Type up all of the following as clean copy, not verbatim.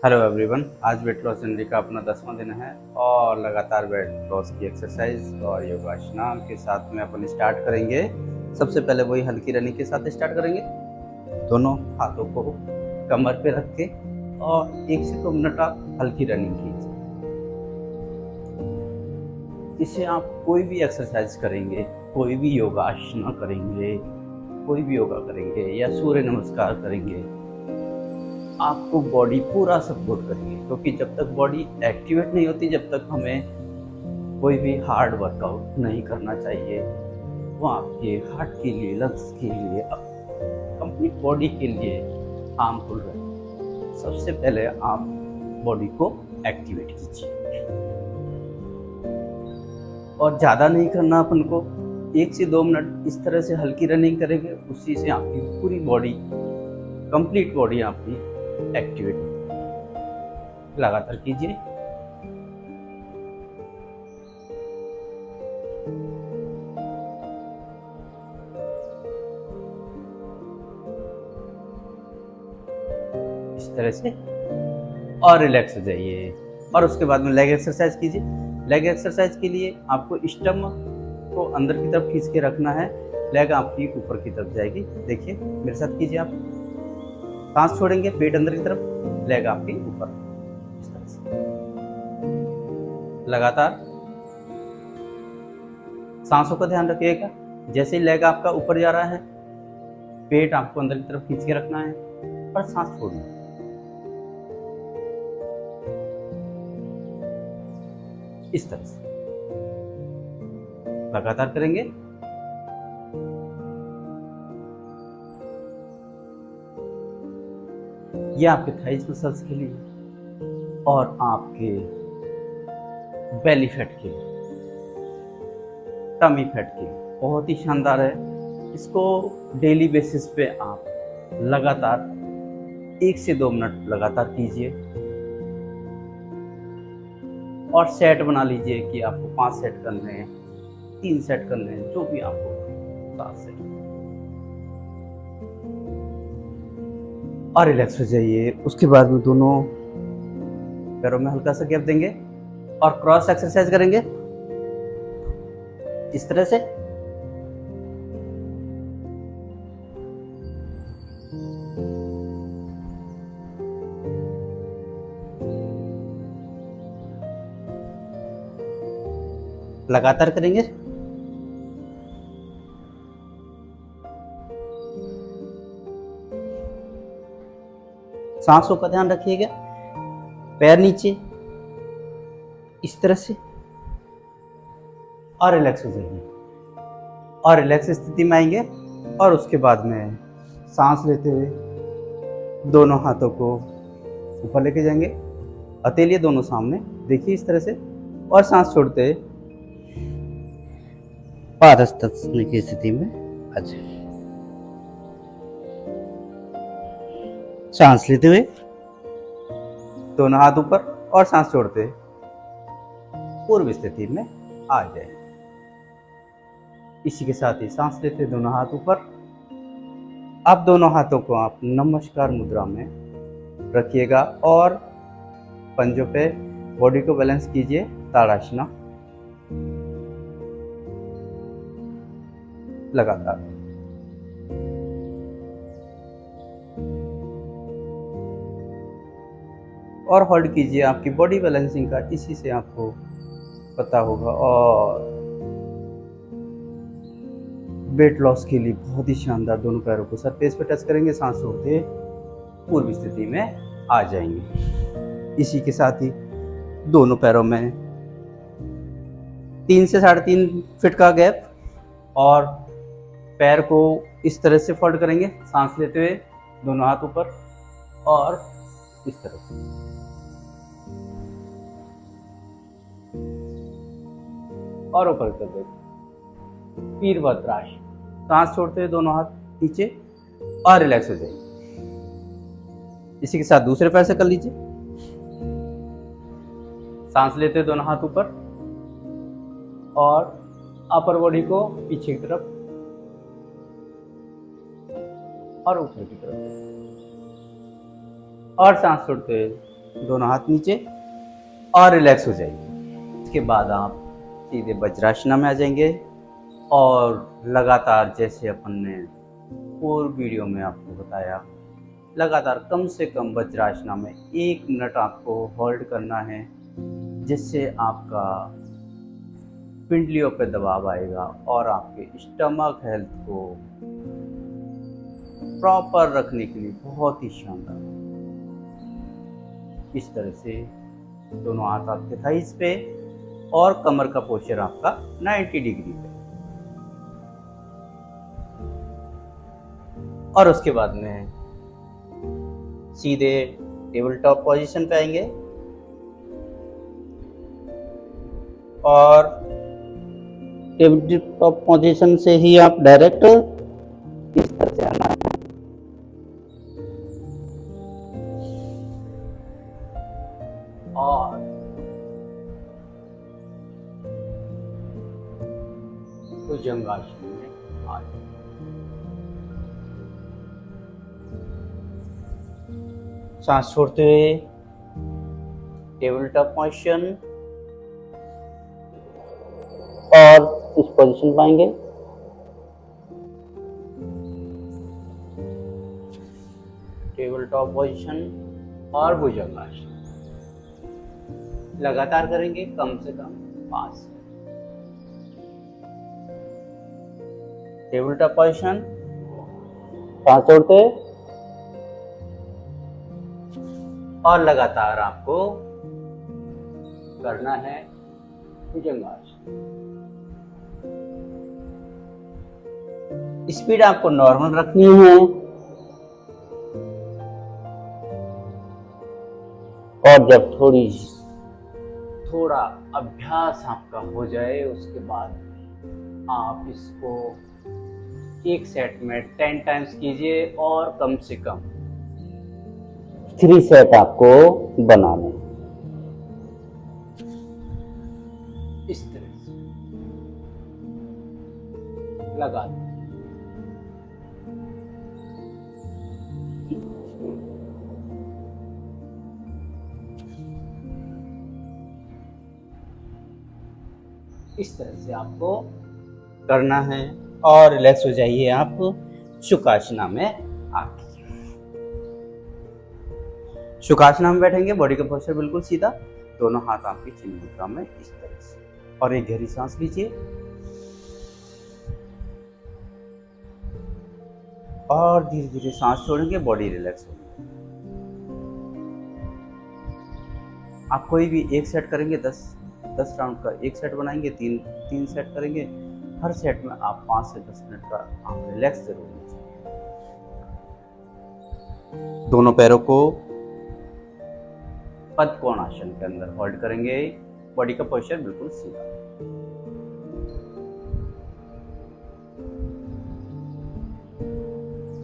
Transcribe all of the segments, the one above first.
Hello everyone, आज weight loss journey का अपना 10वां दिन है और लगातार वेट लॉस की एक्सरसाइज और योगासना के साथ में अपन स्टार्ट करेंगे। सबसे पहले वही हल्की रनिंग के साथ स्टार्ट करेंगे। दोनों हाथों को कमर पे रख के और 1 से 2 मिनट आप हल्की रनिंग कीजिए। इससे आप कोई भी एक्सरसाइज करेंगे, कोई भी योगासना करेंगे, कोई भी योगा करेंगे या सूर्य नमस्कार करेंगे, आपको बॉडी पूरा सपोर्ट करेगी। क्योंकि जब तक बॉडी एक्टिवेट नहीं होती, जब तक हमें कोई भी हार्ड वर्कआउट नहीं करना चाहिए। वो आपके हार्ट के लिए, लंग्स के लिए, कंप्लीट बॉडी के लिए हार्मफुल है। सबसे पहले आप बॉडी को एक्टिवेट कीजिए और ज़्यादा नहीं करना अपन को। 1 से 2 मिनट इस तरह से हल्की रनिंग करेंगे, उसी से आपकी पूरी बॉडी, कंप्लीट बॉडी आपकी एक्टिवेट। लगातार कीजिए। इस तरह से और रिलैक्स हो जाइए। और उसके बाद में लेग एक्सरसाइज कीजिए। लेग एक्सरसाइज के लिए आपको स्टमक को अंदर की तरफ खींच के रखना है। लेग आपकी ऊपर की तरफ जाएगी। देखिए, मेरे साथ कीजिए। आप सांस छोड़ेंगे, पेट अंदर की तरफ, लेग आपकी ऊपर। इस तरह से लगातार सांसों का ध्यान रखिएगा। जैसे ही लेग आपका ऊपर जा रहा है, पेट आपको अंदर की तरफ खींच के रखना है और सांस छोड़ना है। इस तरह से लगातार करेंगे। ये आपके थाइज मसल्स के लिए और आपके बेली फैट के लिए, टमी फैट के लिए बहुत ही शानदार है। इसको डेली बेसिस पे आप लगातार 1 से 2 मिनट लगातार कीजिए और सेट बना लीजिए कि आपको 5 सेट करने हैं, 3 सेट करने हैं, जो भी आपको 7 सेट। और रिलैक्स हो जाइए। उसके बाद में दोनों पैरों में हल्का सा गैप देंगे और क्रॉस एक्सरसाइज करेंगे इस तरह से। लगातार करेंगे। सांसों का ध्यान रखिएगा। पैर नीचे इस तरह से और रिलैक्स हो जाइए। और रिलैक्स स्थिति में आएंगे और उसके बाद में सांस लेते हुए दोनों हाथों को ऊपर लेके जाएंगे। हथेली दोनों सामने, देखिए इस तरह से। और सांस छोड़ते हुए पादहस्त की स्थिति में आ जाए। सांस लेते हुए दोनों हाथ ऊपर और सांस छोड़ते पूर्व स्थिति में आ जाए। इसी के साथ ही सांस लेते दोनों हाथ ऊपर। अब दोनों हाथों को आप नमस्कार मुद्रा में रखिएगा और पंजों पे बॉडी को बैलेंस कीजिए, ताड़ासना। लगातार और होल्ड कीजिए। आपकी बॉडी बैलेंसिंग का इसी से आपको पता होगा और वेट लॉस के लिए बहुत ही शानदार। दोनों पैरों को सरफेस पे टच करेंगे, सांस छोड़ते पूर्व स्थिति में आ जाएंगे। इसी के साथ ही दोनों पैरों में 3 से 3.5 फीट का गैप और पैर को इस तरह से फोल्ड करेंगे, सांस लेते हुए दोनों हाथ ऊपर और इस तरह से। और ऊपर कर देते वीरभद्रासन। सांस छोड़ते हुए दोनों हाथ नीचे और रिलैक्स हो जाइए। इसी के साथ दूसरे पैर से कर लीजिए। सांस लेते हुए दोनों हाथ ऊपर और अपर बॉडी को पीछे की तरफ और ऊपर की तरफ और सांस छोड़ते हुए दोनों हाथ नीचे और रिलैक्स हो जाइए। इसके बाद आप सीधे वज्रासना में आ जाएंगे और लगातार जैसे अपन ने पूर्व वीडियो में आपको बताया, लगातार कम से कम वज्रासना में 1 मिनट आपको होल्ड करना है, जिससे आपका पिंडलियों पर दबाव आएगा और आपके स्टमक हेल्थ को प्रॉपर रखने के लिए बहुत ही शानदार। इस तरह से दोनों हाथ आपके थाइस पे और कमर का पोस्चर आपका 90 डिग्री पे, और उसके बाद में सीधे टेबल टॉप पोजीशन पे आएंगे और टेबल टॉप पोजीशन से ही आप डायरेक्ट इस तरह से आना है और भुजंगासन में आ जाए। सांस छोड़ते हुए टेबल टॉप पोजीशन और इस पोजीशन पाएंगे। टेबल टॉप पोजीशन और भुजंगासन लगातार करेंगे कम से कम 5। टेबल टॉप पोजीशन, सांस छोड़ते और लगातार आपको करना है भुजंगासन। स्पीड आपको नॉर्मल रखनी है और जब थोड़ा अभ्यास आपका हो जाए उसके बाद आप इसको एक सेट में 10 टाइम्स कीजिए और कम से कम 3 सेट आपको बनाने। इस तरह से लगा दें। इस तरह से आपको करना है और रिलैक्स हो जाइए आप सुखासना में आके। सुखासना में बैठेंगे, बॉडी का पोस्चर बिल्कुल सीधा, दोनों हाथ आपकी चिन्ह मुद्रा में इस तरह से, और एक गहरी सांस लीजिए और धीरे धीरे सांस छोड़ेंगे, बॉडी रिलैक्स होगी। आप कोई भी एक सेट करेंगे, 10 राउंड का एक सेट बनाएंगे, 3 सेट करेंगे। हर सेट में आप 5 से 10 मिनट का आप रिलैक्स जरूर लीजिए। दोनों पैरों को पद्मकोणासन के अंदर होल्ड करेंगे, बॉडी का पोस्चर बिल्कुल सीधा।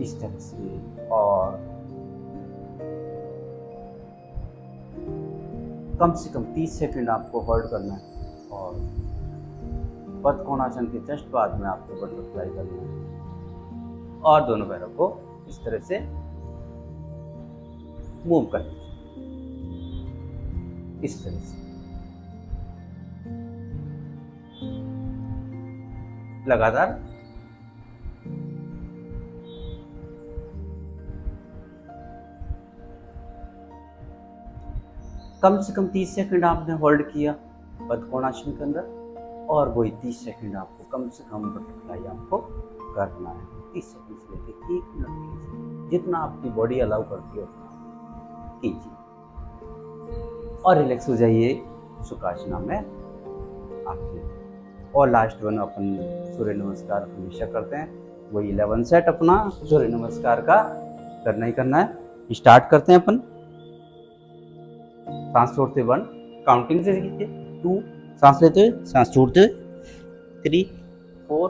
इस तरह से, और कम से कम 30 सेकंड आपको होल्ड करना है और पद्मकोणासन के जस्ट बाद में आपको बटरफ्लाई करना है और दोनों पैरों को इस तरह से मूव करना है। इस तरह से लगातार कम से कम 30 सेकंड आपने होल्ड किया पद्मकोणासन के अंदर, और वही 30 सेकंड आपको कम से कम बटरफ्लाई आपको करना है। 30 सेकंड से लेकर 1 मिनट कीजिए, जितना आपकी बॉडी अलाउ करती है उतना कीजिए और रिलैक्स हो जाइए सुखासना में आके। और लास्ट वन अपन सूर्य नमस्कार हमेशा करते हैं, वही 11 सेट अपना सूर्य नमस्कार का करना ही करना है। स्टार्ट करते हैं अपन। सांस छोड़ते 1, काउंटिंग से कीजिए, 2, सांस लेते हुए, सांस छोड़ते हुए, 3, 4,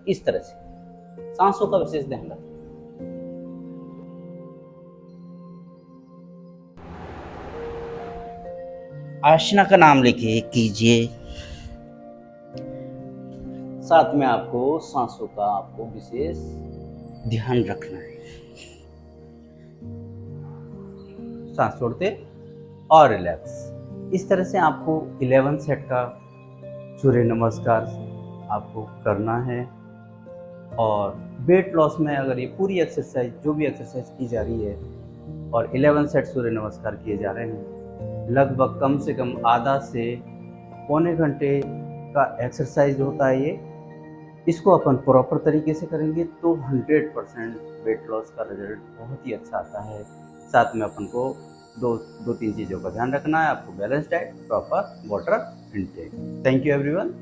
इस तरह से सांसों का विशेष ध्यान रखें। आसना का नाम लेके कीजिए, साथ में आपको सांसों का आपको विशेष ध्यान रखना है। सांस छोड़ते और रिलैक्स। इस तरह से आपको 11 सेट का सूर्य नमस्कार आपको करना है। और वेट लॉस में अगर ये पूरी एक्सरसाइज, जो भी एक्सरसाइज की जा रही है और 11 सेट सूर्य नमस्कार किए जा रहे हैं, लगभग कम से कम आधा से पौने घंटे का एक्सरसाइज होता है ये। इसको अपन प्रॉपर तरीके से करेंगे तो 100% वेट लॉस का रिजल्ट बहुत ही अच्छा आता है। साथ में अपन को दो तीन चीज़ों का ध्यान रखना है। आपको balance diet, proper water intake. Thank you everyone.